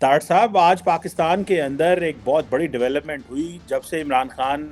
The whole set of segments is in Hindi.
तार साहब, आज पाकिस्तान के अंदर एक बहुत बड़ी डेवलपमेंट हुई जब से इमरान खान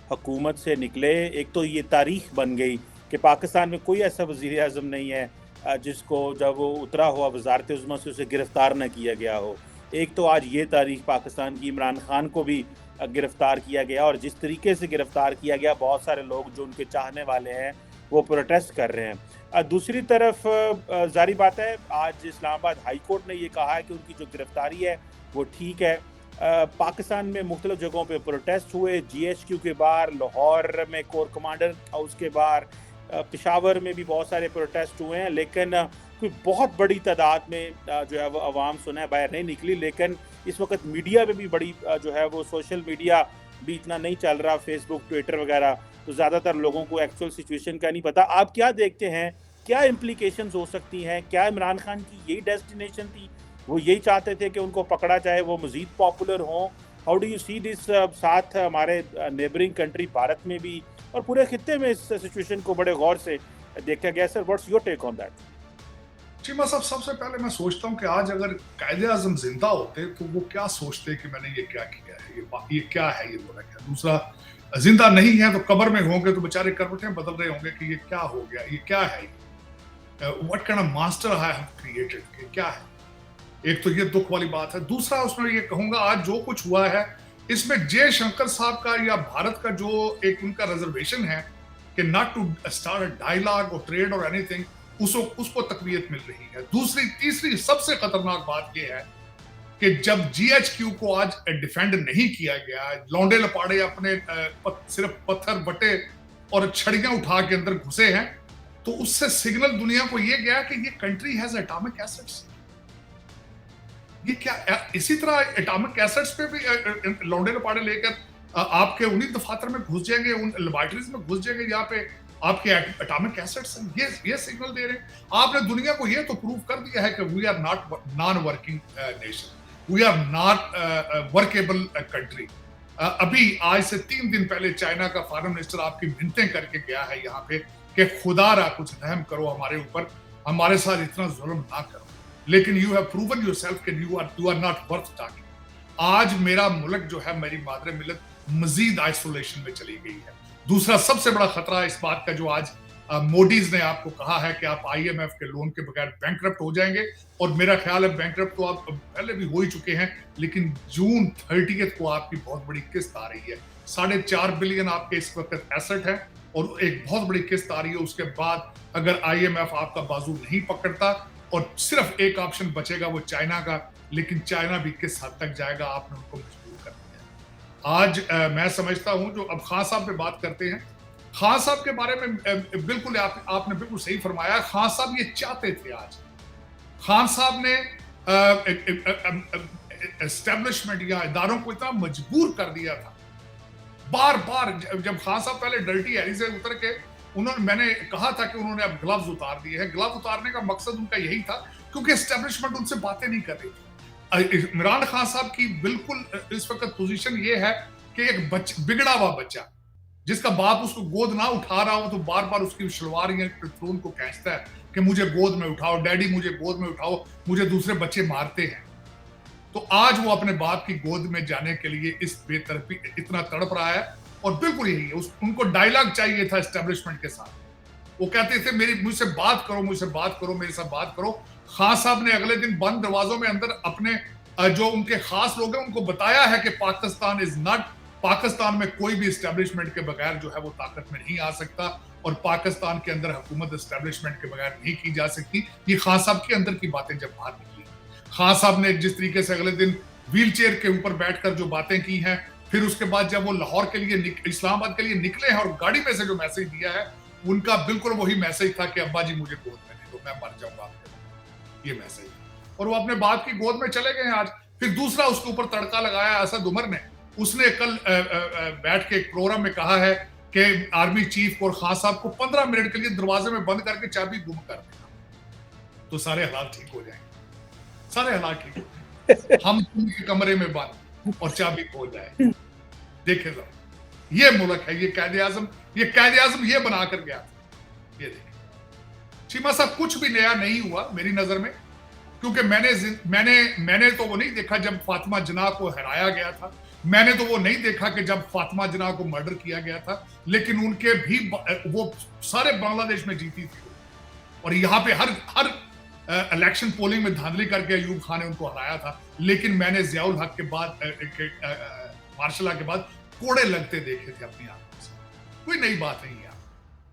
हुकूमत से निकले। एक तो ये तारीख बन गई कि पाकिस्तान में कोई ऐसा वज़ीर आज़म नहीं है जिसको जब वो उतरा हुआ वजारत उज़्मा से उसे गिरफ़्तार न किया गया हो। एक तो आज ये तारीख पाकिस्तान की, इमरान खान को भी गिरफ़्तार किया गया, और जिस तरीके से गिरफ़्तार किया गया, बहुत सारे लोग जो उनके चाहने वाले हैं वो प्रोटेस्ट कर रहे हैं। दूसरी तरफ ज़ाहिर बात है, आज इस्लामाबाद हाई कोर्ट ने ये कहा है कि उनकी जो गिरफ़्तारी है वो ठीक है। पाकिस्तान में मुख्तलिफ़ जगहों पे प्रोटेस्ट हुए, GHQ के बाहर, लाहौर में कोर कमांडर हाउस के बाहर, पेशावर में भी बहुत सारे प्रोटेस्ट हुए हैं, लेकिन कोई बहुत बड़ी तादाद में जो है वो अवाम सुना बाहर नहीं निकली। लेकिन इस वक्त मीडिया में भी बड़ी जो है वो सोशल मीडिया भी इतना नहीं चल रहा, फेसबुक, ट्विटर वगैरह, तो ज़्यादातर लोगों को एक्चुअल सिचुएशन का नहीं पता। आप क्या देखते हैं, क्या इम्प्लीकेशंस हो सकती हैं? क्या इमरान खान की यही डेस्टिनेशन थी? वो यही चाहते थे कि उनको पकड़ा जाए, वो मज़ीद पॉपुलर हों? How do you see this? साथ हमारे नेबरिंग कंट्री भारत में भी और पूरे खित्ते में इस सिचुएशन को बड़े गौर से देखा गया। Sir, what's your take on that? Cheema साहब, सबसे पहले मैं सोचता हूँ कि आज अगर कायदे आजम जिंदा होते तो वो क्या सोचते कि मैंने ये क्या किया है, ये क्या है, ये बोला क्या। दूसरा, जिंदा नहीं है तो कब्र में होंगे तो बेचारे करवटें बदल रहे होंगे कि ये क्या हो गया, ये क्या है, what kind of master I have created, क्या है। एक तो ये दुख वाली बात है। दूसरा, उसमें ये कहूंगा आज जो कुछ हुआ है इसमें जयशंकर साहब का या भारत का जो एक उनका रिजर्वेशन है कि नॉट टू स्टार्ट डायलॉग और ट्रेड और एनीथिंग, उसको तकवीत मिल रही है। दूसरी तीसरी सबसे खतरनाक बात यह है कि जब GHQ को आज डिफेंड नहीं किया गया, लौंडे लपाड़े अपने सिर्फ पत्थर बटे और छड़ियां उठा के अंदर घुसे हैं, तो उससे सिग्नल दुनिया को यह गया कि ये कंट्री हैज एटॉमिक एसेट्स। ये क्या, इसी तरह एटॉमिक एसेट्स पे भी लौंडे लपाड़े लेकर आपके उन्हीं दफातर में घुस जाएंगे, उन लेबोरेटरीज में घुस जाएंगे जहाँ पे आपके एटॉमिक एसेट्स हैं। ये सिग्नल दे रहे हैं। आपने दुनिया को ये तो प्रूव कर दिया है कि we are not non working nation, we are not workable country. अभी आज से 3 दिन पहले चाइना का फॉरेन मिनिस्टर आपकी मिन्नतें करके गया है यहाँ पे कि खुदारा कुछ रहम करो हमारे ऊपर, हमारे साथ इतना जुल्म ना करो। लेकिन यू हैव प्रूवन योरसेल्फ कि you are not worth talking. आज मेरा मुल्क जो है, मेरी मादर मिलत मजीद आइसोलेशन में चली गई है। दूसरा सबसे बड़ा खतरा इस बात का जो आज मोडीज ने आपको कहा है कि आप IMF के लोन के बगैर बैंकरप्ट हो जाएंगे, और मेरा ख्याल है बैंकरप्ट तो आप पहले भी हो ही चुके हैं, लेकिन जून 30 को आपकी बहुत बड़ी किस्त आ रही है। 4.5 बिलियन आपके इस वक्त एसेट है और एक बहुत बड़ी किस्त आ रही है। उसके बाद अगर IMF आपका बाजू नहीं पकड़ता और सिर्फ एक ऑप्शन बचेगा वो चाइना का, लेकिन चाइना भी किस हद तक जाएगा, आपने उनको मजबूर कर दिया। आज मैं समझता हूं, जो अब खान साहब पे बात करते हैं, खान साहब के बारे में बिल्कुल आपने बिल्कुल सही फरमाया। खान साहब ये चाहते थे। आज खान साहब ने एस्टेब्लिशमेंट या इदारों को इतना मजबूर कर दिया था। बार बार जब खान साहब पहले डर्टी हैरी से उतर के मैंने कहा था कि उन्होंने अब ग्लव्स उतार दिए हैं। ग्लव्स उतारने का मकसद उनका यही था क्योंकि एस्टेब्लिशमेंट उनसे बातें नहीं कर रही थी। इमरान खान साहब की बिल्कुल इस वक्त पोजीशन ये है कि एक बिगड़ा हुआ बच्चा जिसका बाप उसको गोद ना उठा रहा हो तो बार बार उसकी शलवार या खून को खींचता है कि मुझे गोद में उठाओ डैडी, मुझे गोद में उठाओ, मुझे दूसरे बच्चे मारते हैं। तो आज वो अपने बाप की गोद में जाने के लिए इस बेतरफी इतना तड़प रहा है, और बिल्कुल यही है। उनको डायलॉग चाहिए था एस्टेब्लिशमेंट के साथ। वो कहते थे मुझसे बात करो, मुझसे बात करो, मेरे साथ बात करो। खान साहब ने अगले दिन बंद दरवाजों में अंदर अपने जो उनके खास लोग हैं उनको बताया है कि पाकिस्तान इज नॉट, पाकिस्तान में कोई भी एस्टेब्लिशमेंट के बगैर जो है वो ताकत में नहीं आ सकता, और पाकिस्तान के अंदर हुकूमत एस्टेब्लिशमेंट के बगैर नहीं की जा सकती। ये खान साहब के अंदर की बातें जब बाहर निकली, खान साहब ने जिस तरीके से अगले दिन व्हील चेयर के ऊपर बैठकर जो बातें की हैं, फिर उसके बाद जब वो लाहौर के लिए इस्लामाबाद के लिए निकले हैं और गाड़ी में से जो मैसेज दिया है, उनका बिल्कुल वही मैसेज था कि अब्बा जी मुझे गोद में ले लो, मैं मर जाऊंगा आपके, ये मैसेज। और वो अपने बाप की गोद में चले गए हैं आज। फिर दूसरा उसके ऊपर तड़का लगाया असद उमर ने। उसने कल बैठ के एक प्रोग्राम में कहा है कि आर्मी चीफ और खान साहब को 15 मिनट के लिए दरवाजे में बंद करके चाबी गुम कर देना तो सारे हालात ठीक हो जाएंगे। सारे हालात ठीक हो जाएंगे। हम उनके कमरे में बंद और चाबी खो जाए। देखे जरा, ये मुल्क है, ये कायदे आजम ये बनाकर गया था। ये देखिए चीमा साहब, कुछ भी नया नहीं हुआ मेरी नजर में। क्योंकि मैंने तो वो नहीं देखा जब फातिमा जिन्ना को हराया गया था, मैंने तो वो नहीं देखा कि जब फातिमा जिन्ना को मर्डर किया गया था, लेकिन उनके भी वो सारे बांग्लादेश में जीती थी, और यहाँ पे हर इलेक्शन पोलिंग में धांधली करके अयूब खान ने उनको हराया था। लेकिन मैंने जियाउल हक के बाद मार्शल के बाद कोड़े लगते देखे थे अपनी आंखों से। कोई नई बात नहीं है।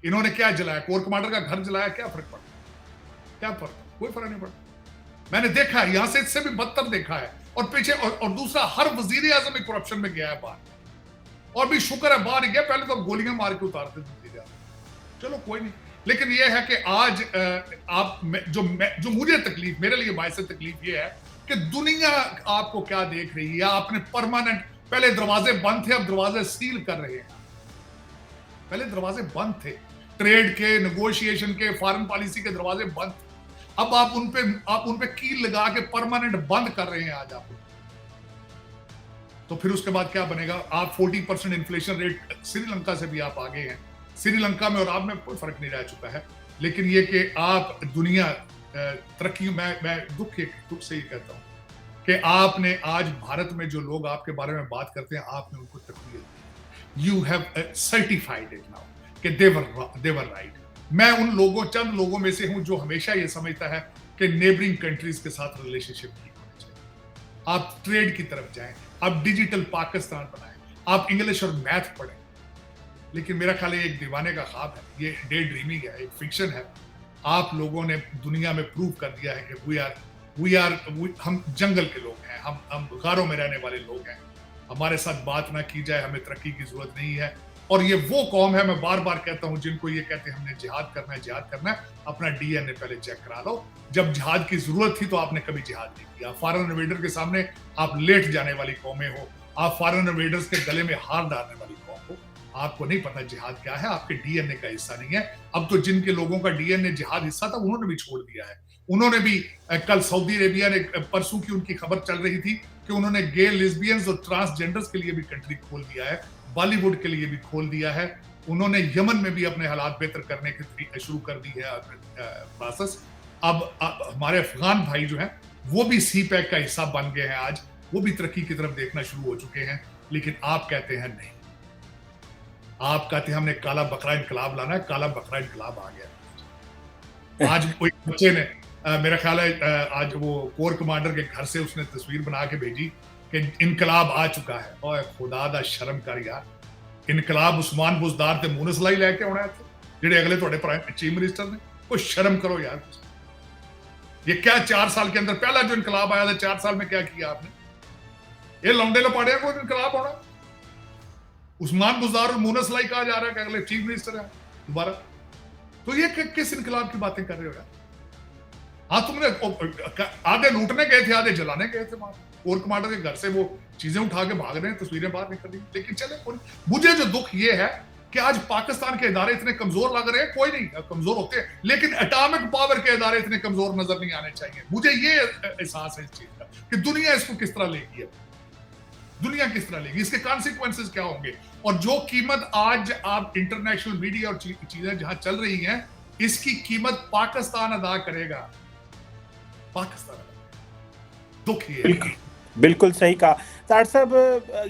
इन्होंने क्या जलाया, कोर कमांडर का घर जलाया, क्या फर्क पड़ता, क्या फर्क, कोई फर्क नहीं पड़ता। मैंने देखा है, यहां से इससे भी बदतर देखा है। और पीछे और दूसरा, हर वजीर आजम एक करप्शन में गया है बाहर, और भी शुक्र है बाहर गया, पहले तो गोलियां मार के उतारते थे वजीर आजम। चलो कोई नहीं, लेकिन यह है कि आज आप जो मुझे तकलीफ, मेरे लिए बायस तकलीफ यह है कि दुनिया आपको क्या देख रही है। आपने परमानेंट, पहले दरवाजे बंद थे, अब दरवाजे सील कर रहे हैं। पहले दरवाजे बंद थे, ट्रेड के, नेगोशिएशन के, फॉरेन पॉलिसी के दरवाजे बंद थे। अब आप उन पे कील लगा के परमानेंट बंद कर रहे हैं आज आप। तो फिर उसके बाद क्या बनेगा? आप 40% इन्फ्लेशन रेट, श्रीलंका से भी आप आगे हैं। श्रीलंका में और आप में कोई फर्क नहीं रह चुका है। लेकिन ये कि आप दुनिया तरक्की, मैं दुख से ही कहता हूं कि आपने आज भारत में जो लोग आपके बारे में बात करते हैं, आपने उनको तकलीफ दी। You have certified it now कि देवर राइट। मैं उन चंद लोगों में से हूं जो हमेशा ये समझता है कि नेबरिंग कंट्रीज के साथ रिलेशनशिप ठीक होना चाहिए। आप ट्रेड की तरफ जाएं, आप डिजिटल पाकिस्तान बनाएं, आप इंग्लिश और मैथ पढ़ें। लेकिन मेरा ख्याल है एक दीवाने का ख्वाब है, ये डे ड्रीमिंग है, एक फिक्शन है। आप लोगों ने दुनिया में प्रूव कर दिया है कि हम जंगल के लोग हैं, हम गारों में रहने वाले लोग हैं। हमारे साथ बात ना की जाए, हमें तरक्की की जरूरत नहीं है। और ये वो कौम है, मैं बार बार कहता हूं, जिनको ये कहते हैं हमने जिहाद करना है। अपना डीएनए पहले चेक करा लो। जब जिहाद की जरूरत थी तो आपने कभी जिहाद नहीं किया। फॉरेन इन्वेडर के सामने आप लेट जाने वाली कौमें हो, आप फॉरेन इन्वेडर्स के गले में हार डालने वाली कौम हो। आपको नहीं पता जिहाद क्या है, आपके डीएनए का हिस्सा नहीं है। अब तो जिनके लोगों का डीएनए जिहाद हिस्सा था, उन्होंने भी छोड़ दिया है। उन्होंने भी, कल सऊदी अरेबिया ने, परसों की उनकी खबर चल रही थी कि उन्होंने गे, लेस्बियंस और ट्रांसजेंडर्स के लिए भी कंट्री खोल दिया है, बॉलीवुड के लिए भी खोल दिया है। उन्होंने यमन में भी अपने हालात बेहतर करने की शुरू कर दी है प्रोसेस। अब हमारे अफगान भाई जो हैं वो भी सी पैक का हिस्सा बन गए हैं। आज वो भी तरक्की की तरफ देखना शुरू हो चुके हैं। लेकिन आप कहते हैं नहीं, आप कहते हैं हमने काला बकरा इनकलाब लाना है। काला बकरा इनकलाब आ गया। आज कोई बच्चे ने, मेरा ख्याल है आज वो कोर कमांडर के घर से उसने तस्वीर बना के भेजी कि इनकलाब आ चुका है। और खुदा दा शर्म कर यार, इनकलाब उस्मान बुजदार ते मुंह सलाई लेके आना थे, जेडे अगले थोड़े प्राइम चीफ मिनिस्टर ने। कोई शर्म करो यार। ये क्या 4 साल के अंदर पहला जो इनकलाब आया था, 4 साल में क्या किया आपने? ये लौंडे लपाड़े को इनकलाब होना। उस्मान बुजदार और मुंह सलाई कहा जा रहा है कि अगले चीफ मिनिस्टर है दोबारा। तो ये किस इनकलाब की बातें कर रहे हो यार? हाँ, तुमने आधे लूटने गए थे, आधे जलाने गए थे। कोर कमांडर के घर से वो चीजें उठा के भाग रहे हैं, तस्वीरें बाहर निकल रही। लेकिन चले, मुझे जो दुख ये है कि आज पाकिस्तान के इदारे इतने कमजोर लग रहे हैं। कोई नहीं, कमजोर होते हैं, लेकिन एटॉमिक पावर के इदारे इतने कमजोर नजर नहीं आने चाहिए। मुझे ये एहसास है इस चीज का कि दुनिया इसको किस तरह लेगी, दुनिया किस तरह लेगी, इसके कॉन्सिक्वेंसेस क्या होंगे। और जो कीमत आज आप इंटरनेशनल मीडिया और चीजें जहां चल रही हैं, इसकी कीमत पाकिस्तान अदा करेगा। पाकिस्तान, दुख ये है। बिल्कुल सही कहा तार साहब।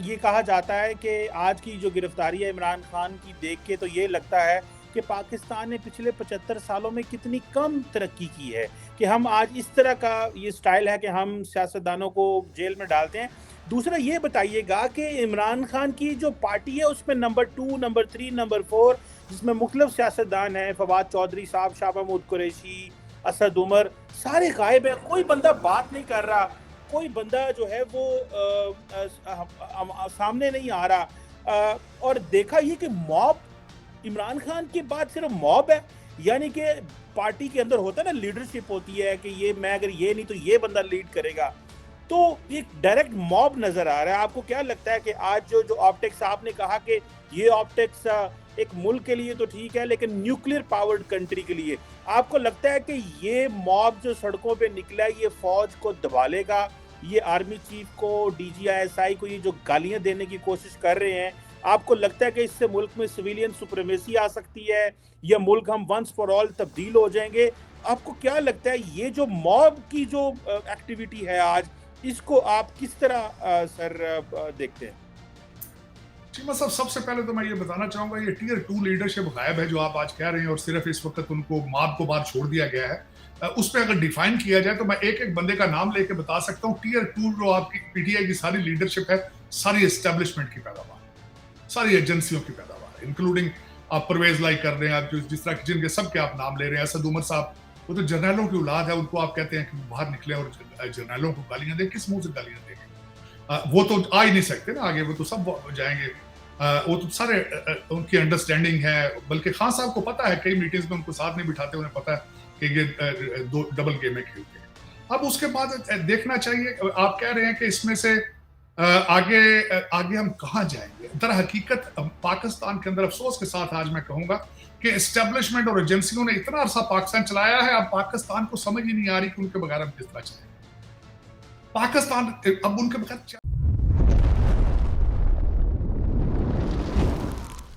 ये कहा जाता है कि आज की जो गिरफ्तारी है इमरान खान की देख के तो ये लगता है कि पाकिस्तान ने पिछले 75 सालों में कितनी कम तरक्की की है कि हम आज इस तरह का ये स्टाइल है कि हम सियासतदानों को जेल में डालते हैं। दूसरा ये बताइएगा कि इमरान खान की जो पार्टी है उसमें नंबर 2, नंबर 3, नंबर 4 जिसमें मुख्तलिफ सियासतदान हैं, फवाद चौधरी साहब, शाह महमूद कुरैशी, असद उमर, सारे गायब है। कोई बंदा बात नहीं कर रहा, कोई बंदा जो है वो सामने नहीं आ रहा। और देखा ये कि मॉब इमरान खान के बाद सिर्फ मॉब है, यानी कि पार्टी के अंदर होता है ना, लीडरशिप होती है कि ये मैं अगर ये नहीं तो ये बंदा लीड करेगा। तो एक डायरेक्ट मॉब नजर आ रहा है। आपको क्या लगता है कि आज जो ऑप्टिक्स आपने कहा कि ये ऑप्टिक्स एक मुल्क के लिए तो ठीक है, लेकिन न्यूक्लियर पावर्ड कंट्री के लिए आपको लगता है कि ये मॉब जो सड़कों पे निकला है ये फौज को दबा लेगा, ये आर्मी चीफ को, DGI को ये जो गालियां देने की कोशिश कर रहे हैं, आपको लगता है कि इससे मुल्क में सिविलियन सुप्रीमेसी आ सकती है या मुल्क हम वंस फॉर ऑल तब्दील हो जाएंगे? आपको क्या लगता है ये जो मॉब की जो एक्टिविटी है आज, इसको आप किस तरह सर देखते हैं? चीमा साहब, सबसे पहले तो मैं ये बताना चाहूंगा, ये टीयर 2 लीडरशिप गायब है जो आप आज कह रहे हैं, और सिर्फ इस वक्त उनको माप को बाहर छोड़ दिया गया है। उस पर अगर डिफाइन किया जाए तो मैं एक एक बंदे का नाम लेके बता सकता हूँ। टीयर 2 जो आपकी पीटीआई की सारी लीडरशिप है, सारी एस्टेब्लिशमेंट की पैदावार, सारी एजेंसियों की पैदावार, इंक्लूडिंग आप परवेज लाई कर रहे हैं, आप जिस तरह जिनके सबके आप नाम ले रहे हैं, असद उमर साहब, वो तो जर्नैलों की औलाद है, उनको आप कहते हैं कि बाहर निकले और जर्नैलों को गालियां दें, किस मुंह से गालियां देंगे? वो तो आ ही नहीं सकते ना आगे, वो तो सब जाएंगे। वो तो सारे उनकी अंडरस्टैंडिंग है, बल्कि खान साहब को पता है, कई मीटिंग्स में उनको साथ नहीं बिठाते, उन्हें पता है कि ये दो डबल गेमें खेलते हैं। अब उसके बाद देखना चाहिए, आप कह रहे हैं कि इसमें से आगे आगे हम कहाँ जाएंगे। दर हकीकत पाकिस्तान के अंदर अफसोस के साथ आज मैं कहूंगा कि एस्टेब्लिशमेंट और एजेंसियों ने इतना अरसा पाकिस्तान चलाया है, अब पाकिस्तान को समझ ही नहीं आ रही कि उनके बगैर हम किस तरह चलें। पाकिस्तान अब उनके बगैर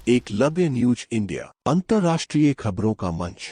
एकलव्य न्यूज इंडिया, अंतर्राष्ट्रीय खबरों का मंच।